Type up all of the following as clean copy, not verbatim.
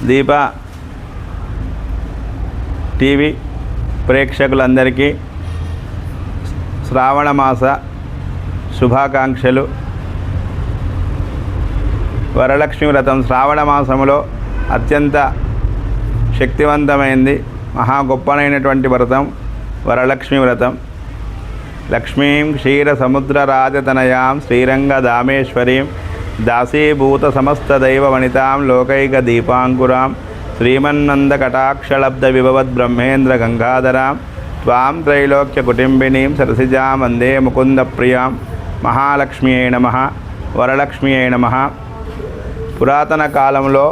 దీప TV ప్రేక్షకులందరికీ శ్రావణ మాస శుభాకాంక్షలు. వరలక్ష్మి వ్రతం శ్రావణ మాసంలో అత్యంత శక్తివంతమైంది, మహా గొప్పనైనటువంటి వ్రతం వరలక్ష్మి వ్రతం. లక్ష్మీం క్షీర సముద్ర రాజతనయాం శ్రీరంగదామేశ్వరీం దాసీభూత సమస్త దైవ వనితాం లోకైక దీపాంకురాం శ్రీమన్నందకటాక్షలబ్ధ విభవద్ బ్రహ్మేంద్ర గంగాధరాం త్వాం త్రైలోక్య కుటుంబినీం సరసిజాం వందే ముకుంద ప్రియాం. మహాలక్ష్మ్యై నమః, వరలక్ష్మ్యై నమః. పురాతన కాలంలో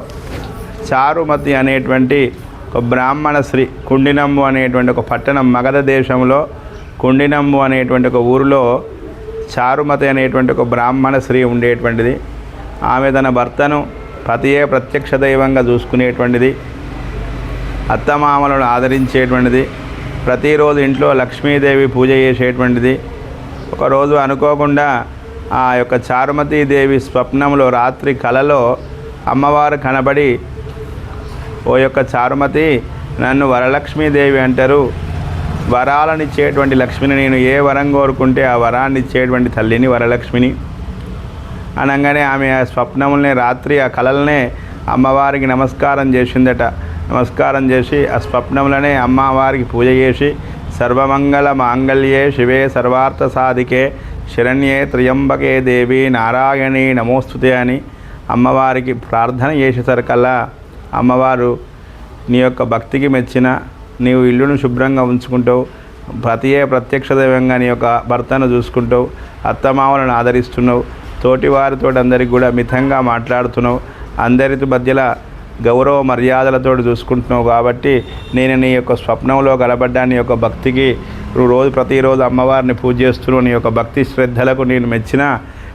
చారుమతి అనేటువంటి ఒక బ్రాహ్మణ స్త్రీ, కుండినమ్ము అనేటువంటి ఒక పట్టణం, మగధ దేశంలో కుండినమ్ము అనేటువంటి ఒక ఊరిలో చారుమతి అనేటువంటి ఒక బ్రాహ్మణ స్త్రీ ఉండేటువంటిది. ఆమె తన భర్తను పతియే ప్రత్యక్ష దైవంగా చూసుకునేటువంటిది, అత్తమామలను ఆదరించేటువంటిది, ప్రతిరోజు ఇంట్లో లక్ష్మీదేవి పూజ చేసేటువంటిది. ఒకరోజు అనుకోకుండా ఆ యొక్క చారుమతీదేవి స్వప్నంలో రాత్రి కలలో అమ్మవారు కనబడి, ఓ యొక్క చారుమతి, నన్ను వరలక్ష్మీదేవి అంటారు, వరాలనిచ్చేటువంటి లక్ష్మిని, నేను ఏ వరం కోరుకుంటే ఆ వరాన్ని ఇచ్చేటువంటి తల్లిని వరలక్ష్మిని అనగానే ఆమె ఆ స్వప్నములనే రాత్రి ఆ కలలనే అమ్మవారికి నమస్కారం చేసిందట. నమస్కారం చేసి ఆ స్వప్నములనే అమ్మవారికి పూజ చేసి సర్వమంగళ మాంగళ్యే శివే సర్వార్థ సాధికే శరణ్యే త్ర్యంబకే దేవి నారాయణి నమోస్తుతే అని అమ్మవారికి ప్రార్థన చేసేసరికల్లా అమ్మవారు, నీ యొక్క భక్తికి మెచ్చిన, నీవు ఇల్లును శుభ్రంగా ఉంచుకుంటావు, పతియే ప్రత్యక్ష దైవంగా నీ యొక్క భర్తను చూసుకుంటావు, అత్తమామలను ఆదరిస్తున్నావు, తోటివారితో అందరికి కూడా మితంగా మాట్లాడుతున్నావు, అందరి మధ్యలో గౌరవ మర్యాదలతో చూసుకుంటున్నావు. కాబట్టి నేను నీ యొక్క స్వప్నంలో కలబడ్డా, నీ యొక్క భక్తికి ప్రతిరోజు అమ్మవారిని పూజ చేస్తున్నావు, నీ యొక్క భక్తి శ్రద్ధలకు నేను మెచ్చిన,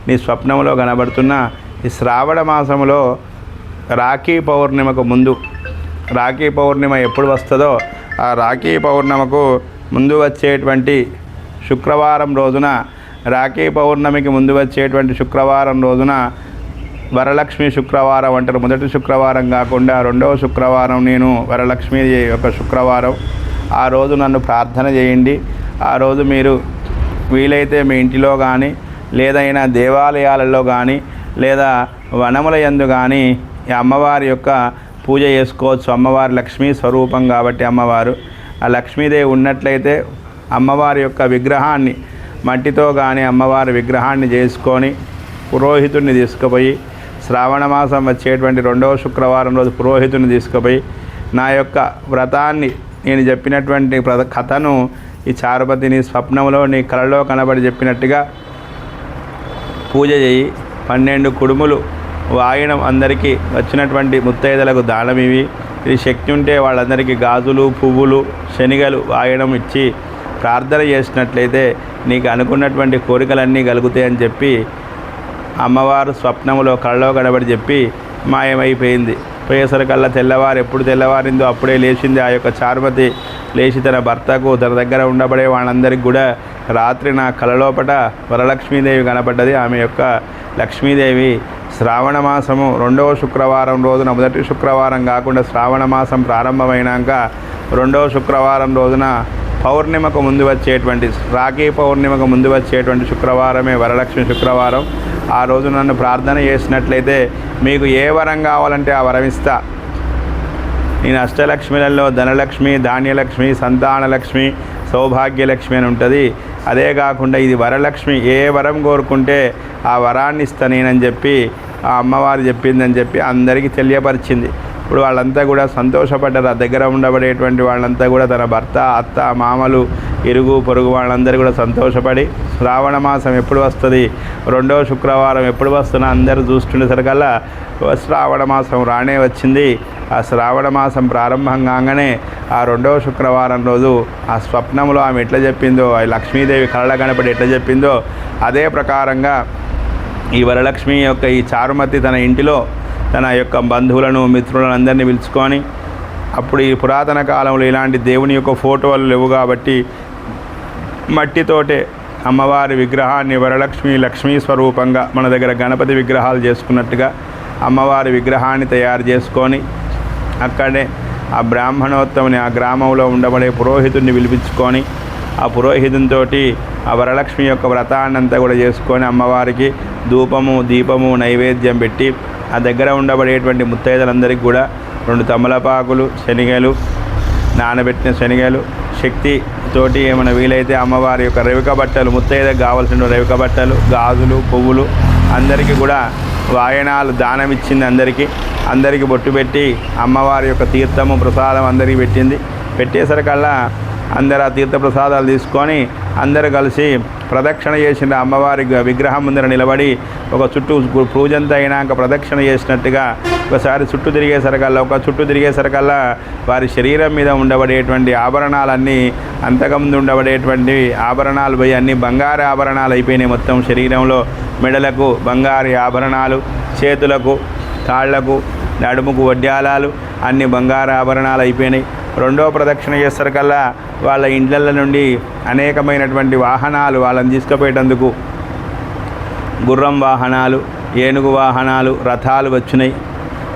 నీ స్వప్నంలో కనబడుతున్నా. ఈ శ్రావణ మాసంలో రాఖీ పౌర్ణిమకు ముందు, రాఖీ పౌర్ణిమ ఎప్పుడు వస్తుందో ఆ రాఖీ పౌర్ణిమకు ముందు వచ్చేటువంటి శుక్రవారం రోజున, రాఖీ పౌర్ణమికి ముందు వచ్చేటువంటి శుక్రవారం రోజున వరలక్ష్మి శుక్రవారం అంటారు. మొదటి శుక్రవారం కాకుండా రెండవ శుక్రవారం నేను వరలక్ష్మి యొక్క శుక్రవారం. ఆ రోజు నన్ను ప్రార్థన చేయండి. ఆ రోజు మీరు వీలైతే మీ ఇంటిలో కానీ, లేదైనా దేవాలయాలలో కానీ, లేదా వనముల యందు కానీ ఈ అమ్మవారి యొక్క పూజ చేసుకోవచ్చు. అమ్మవారి లక్ష్మీ స్వరూపం కాబట్టి అమ్మవారు, ఆ లక్ష్మీదేవి ఉన్నట్లయితే అమ్మవారి యొక్క విగ్రహాన్ని మట్టితో కానీ అమ్మవారి విగ్రహాన్ని చేసుకొని పురోహితుడిని తీసుకుపోయి, శ్రావణ మాసం వచ్చేటువంటి రెండవ శుక్రవారం రోజు పురోహితుడిని తీసుకుపోయి నా యొక్క వ్రతాన్ని, నేను చెప్పినటువంటి కథను ఈ చారుమతిని స్వప్నంలో నీ కలలో కనబడి చెప్పినట్టుగా పూజ చేయి. 12 కుడుములు వాయనం అందరికీ వచ్చినటువంటి ముత్తైదలకు దానం ఇవి. ఇది శక్తి ఉంటే వాళ్ళందరికీ గాజులు, పువ్వులు, శనిగలు వాయనం ఇచ్చి ప్రార్థన చేసినట్లయితే నీకు అనుకున్నటువంటి కోరికలన్నీ కలుగుతాయని చెప్పి అమ్మవారు స్వప్నంలో కళ్ళలో కనబడి చెప్పి మాయమైపోయింది. పోయేసరికల్లా తెల్లవారు, ఎప్పుడు తెల్లవారిందో అప్పుడే లేచింది ఆ యొక్క చారుమతి. లేచి తన భర్తకు, తన దగ్గర ఉండబడే వాళ్ళందరికీ కూడా రాత్రి నా కలలోపట వరలక్ష్మీదేవి కనబడ్డది. ఆమె యొక్క లక్ష్మీదేవి శ్రావణ మాసము రెండవ శుక్రవారం రోజున, మొదటి శుక్రవారం కాకుండా శ్రావణ మాసం ప్రారంభమైనాక రెండవ శుక్రవారం రోజున పౌర్ణిమకు ముందు వచ్చేటువంటి, రాఖీ పౌర్ణిమకు ముందు వచ్చేటువంటి శుక్రవారమే వరలక్ష్మి శుక్రవారం. ఆ రోజు నన్ను ప్రార్థన చేసినట్లయితే మీకు ఏ వరం కావాలంటే ఆ వరం ఇస్తా. నేను అష్టలక్ష్మిలలో ధనలక్ష్మి, ధాన్యలక్ష్మి, సంతానలక్ష్మి, సౌభాగ్యలక్ష్మి అని ఉంటుంది. అదే కాకుండా ఇది వరలక్ష్మి, ఏ వరం కోరుకుంటే ఆ వరాన్ని ఇస్తా నేనని చెప్పి ఆ అమ్మవారు చెప్పిందని చెప్పి అందరికీ తెలియపరిచింది. ఇప్పుడు వాళ్ళంతా కూడా సంతోషపడ్డారు. ఆ దగ్గర ఉండబడేటువంటి వాళ్ళంతా కూడా తన భర్త, అత్త, మామలు, ఇరుగు పొరుగు వాళ్ళందరూ కూడా సంతోషపడి శ్రావణ మాసం ఎప్పుడు వస్తుంది, రెండవ శుక్రవారం ఎప్పుడు వస్తున్నా అందరూ చూస్తుండేసరికల్లా శ్రావణ మాసం రానే వచ్చింది. ఆ శ్రావణ మాసం ప్రారంభం కాగానే ఆ రెండవ శుక్రవారం రోజు ఆ స్వప్నంలో ఆమె ఎట్లా చెప్పిందో, ఆ లక్ష్మీదేవి కళ కనపడి ఎట్లా చెప్పిందో అదే ప్రకారంగా ఈ వరలక్ష్మి యొక్క ఈ చారుమతి తన ఇంటిలో తన యొక్క బంధువులను, మిత్రులను అందరినీ పిలుచుకొని, అప్పుడు ఈ పురాతన కాలంలో ఇలాంటి దేవుని యొక్క ఫోటోలు లేవు కాబట్టి మట్టితోటే అమ్మవారి విగ్రహాన్ని వరలక్ష్మి, లక్ష్మీ స్వరూపంగా మన దగ్గర గణపతి విగ్రహాలు చేసుకున్నట్టుగా అమ్మవారి విగ్రహాన్ని తయారు చేసుకొని అక్కడే ఆ బ్రాహ్మణోత్తముని ఆ గ్రామంలో ఉండబడే పురోహితుడిని పిలిపించుకొని ఆ పురోహితునితో ఆ వరలక్ష్మి యొక్క వ్రతాన్నంతా కూడా చేసుకొని అమ్మవారికి ధూపము దీపము నైవేద్యం పెట్టి ఆ దగ్గర ఉండబడేటువంటి ముత్తైదులందరికీ కూడా 2 తమలపాకులు శనగలు నానబెట్టిన శనగలు శక్తి తోటి ఏమైనా వీలైతే అమ్మవారి యొక్క రేవిక బట్టలు ముత్తైదకు కావాల్సిన రేవిక బట్టలు గాజులు పువ్వులు అందరికీ కూడా వాయనాలు దానం ఇచ్చింది. అందరికీ బొట్టు పెట్టి అమ్మవారి యొక్క తీర్థము ప్రసాదం అందరికీ పెట్టేసరికల్లా అందరు ఆ తీర్థ ప్రసాదాలు తీసుకొని అందరూ కలిసి ప్రదక్షిణ చేసిన అమ్మవారి విగ్రహం ముందర నిలబడి ఒక చుట్టూ పూజంతా అయినాక ప్రదక్షిణ చేసినట్టుగా ఒకసారి చుట్టూ తిరిగేసరికల్లా వారి శరీరం మీద ఉండబడేటువంటి ఆభరణాలన్నీ అంతకుముందు ఉండబడేటువంటి ఆభరణాలు పోయి అన్నీ బంగారు ఆభరణాలు అయిపోయినాయి. మొత్తం శరీరంలో మెడలకు బంగారు ఆభరణాలు, చేతులకు కాళ్లకు నడుముకు వడ్డాలాలు అన్ని బంగారు ఆభరణాలు అయిపోయినాయి. రెండో ప్రదక్షిణ చేసరికల్లా వాళ్ళ ఇండ్ల నుండి అనేకమైనటువంటి వాహనాలు వాళ్ళని తీసుకుపోయేటందుకు గుర్రం వాహనాలు, ఏనుగు వాహనాలు, రథాలు వచ్చినాయి.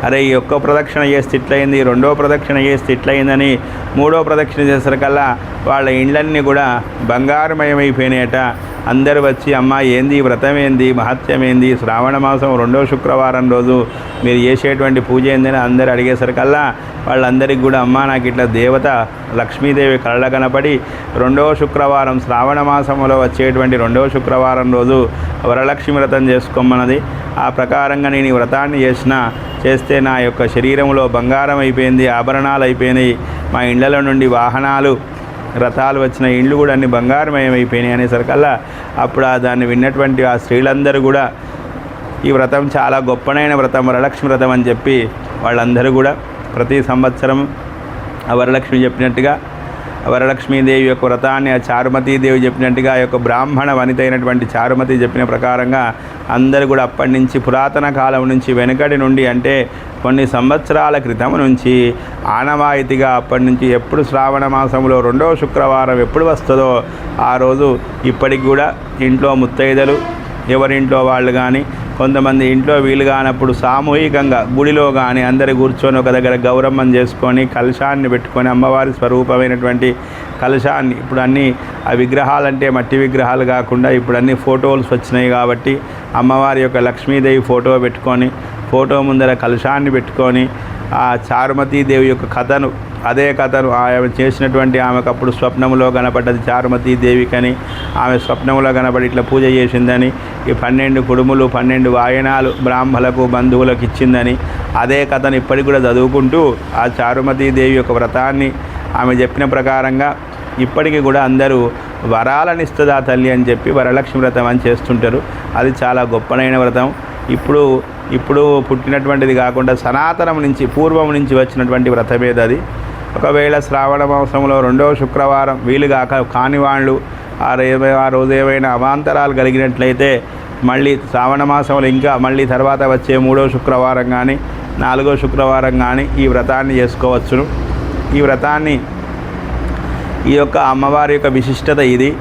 అరే ఈ ఒక్క ప్రదక్షిణ చేస్తే ఇట్లయింది, రెండో ప్రదక్షిణ చేస్తే ఇట్లయిందని మూడో ప్రదక్షిణ చేసరికల్లా వాళ్ళ ఇండ్లన్నీ కూడా బంగారుమయమైపోయినాయట. అందరూ వచ్చి అమ్మ ఏంది వ్రతం ఏంది మహత్యం ఏంది, శ్రావణ మాసం 2వ శుక్రవారం రోజు మీరు చేసేటువంటి పూజ ఏందని అందరూ అడిగేసరికల్లా వాళ్ళందరికీ కూడా అమ్మ నాకు ఇట్లా దేవత లక్ష్మీదేవి కళ్ళ కనపడి 2వ శుక్రవారం శ్రావణ మాసంలో వచ్చేటువంటి 2వ శుక్రవారం రోజు వరలక్ష్మి వ్రతం చేసుకోమన్నది. ఆ ప్రకారంగా నేను ఈ వ్రతాన్ని చేస్తే నా యొక్క శరీరంలో బంగారం అయిపోయింది, ఆభరణాలు అయిపోయినాయి, మా ఇళ్లలో నుండి వాహనాలు రథాలు వచ్చిన ఇండ్లు కూడా అన్ని బంగారమయమైపోయినాయి అనేసరికల్లా అప్పుడు దాన్ని విన్నటువంటి ఆ స్త్రీలందరూ కూడా ఈ వ్రతం చాలా గొప్పనైన వ్రతం, వరలక్ష్మి వ్రతం అని చెప్పి వాళ్ళందరూ కూడా ప్రతి సంవత్సరం ఆ వరలక్ష్మి చెప్పినట్టుగా వరలక్ష్మీదేవి యొక్క వ్రతాన్ని ఆ చారుమతీదేవి చెప్పినట్టుగా ఆ యొక్క బ్రాహ్మణ వనిత అయినటువంటి చారుమతి చెప్పిన ప్రకారంగా అందరూ కూడా అప్పటి నుంచి పురాతన కాలం నుంచి వెనుకటి నుండి అంటే కొన్ని సంవత్సరాల క్రితం నుంచి ఆనవాయితీగా అప్పటి నుంచి ఎప్పుడు శ్రావణ మాసంలో 2వ శుక్రవారం ఎప్పుడు వస్తుందో ఆ రోజు ఇప్పటికి కూడా ఇంట్లో ముత్తైదలు ఎవరింట్లో వాళ్ళు కానీ కొంతమంది ఇంట్లో వీలు కానప్పుడు సామూహికంగా గుడిలో కానీ అందరు కూర్చొని ఒక దగ్గర గౌరమ్మని చేసుకొని కలశాన్ని పెట్టుకొని అమ్మవారి స్వరూపమైనటువంటి కలశాన్ని ఇప్పుడు అన్నీ ఆ విగ్రహాలంటే మట్టి విగ్రహాలు కాకుండా ఇప్పుడు అన్నీ ఫోటోలు వచ్చినాయి కాబట్టి అమ్మవారి యొక్క లక్ష్మీదేవి ఫోటో పెట్టుకొని ఫోటో ముందర కలశాన్ని పెట్టుకొని ఆ చారుమతీదేవి యొక్క కథను అదే కథను ఆమె చేసినటువంటి ఆమెకు అప్పుడు స్వప్నంలో కనపడ్డది చారుమతీదేవికని ఆమె స్వప్నంలో కనపడి ఇట్లా పూజ చేసిందని ఈ 12 కుడుములు 12 వాయనాలు బ్రాహ్మణులకు బంధువులకు ఇచ్చిందని అదే కథను ఇప్పటికి కూడా చదువుకుంటూ ఆ చారుమతీదేవి యొక్క వ్రతాన్ని ఆమె చెప్పిన ప్రకారంగా ఇప్పటికీ కూడా అందరూ వరాలనిస్తుందా తల్లి అని చెప్పి వరలక్ష్మి వ్రతం అని చేస్తుంటారు. అది చాలా గొప్పనైన వ్రతం. ఇప్పుడు పుట్టినటువంటిది కాకుండా సనాతనం నుంచి పూర్వం నుంచి వచ్చినటువంటి వ్రతమేది అది. ఒకవేళ శ్రావణ మాసంలో 2వ శుక్రవారం వీలుగా కాని వాళ్ళు ఆ రోజు ఏమైనా అవాంతరాలు కలిగినట్లయితే మళ్ళీ శ్రావణ మాసంలో ఇంకా మళ్ళీ తర్వాత వచ్చే 3వ శుక్రవారం కానీ 4వ శుక్రవారం కానీ ఈ వ్రతాన్ని చేసుకోవచ్చును. ఈ వ్రతాన్ని ఈ యొక్క అమ్మవారి యొక్క విశిష్టత ఇది.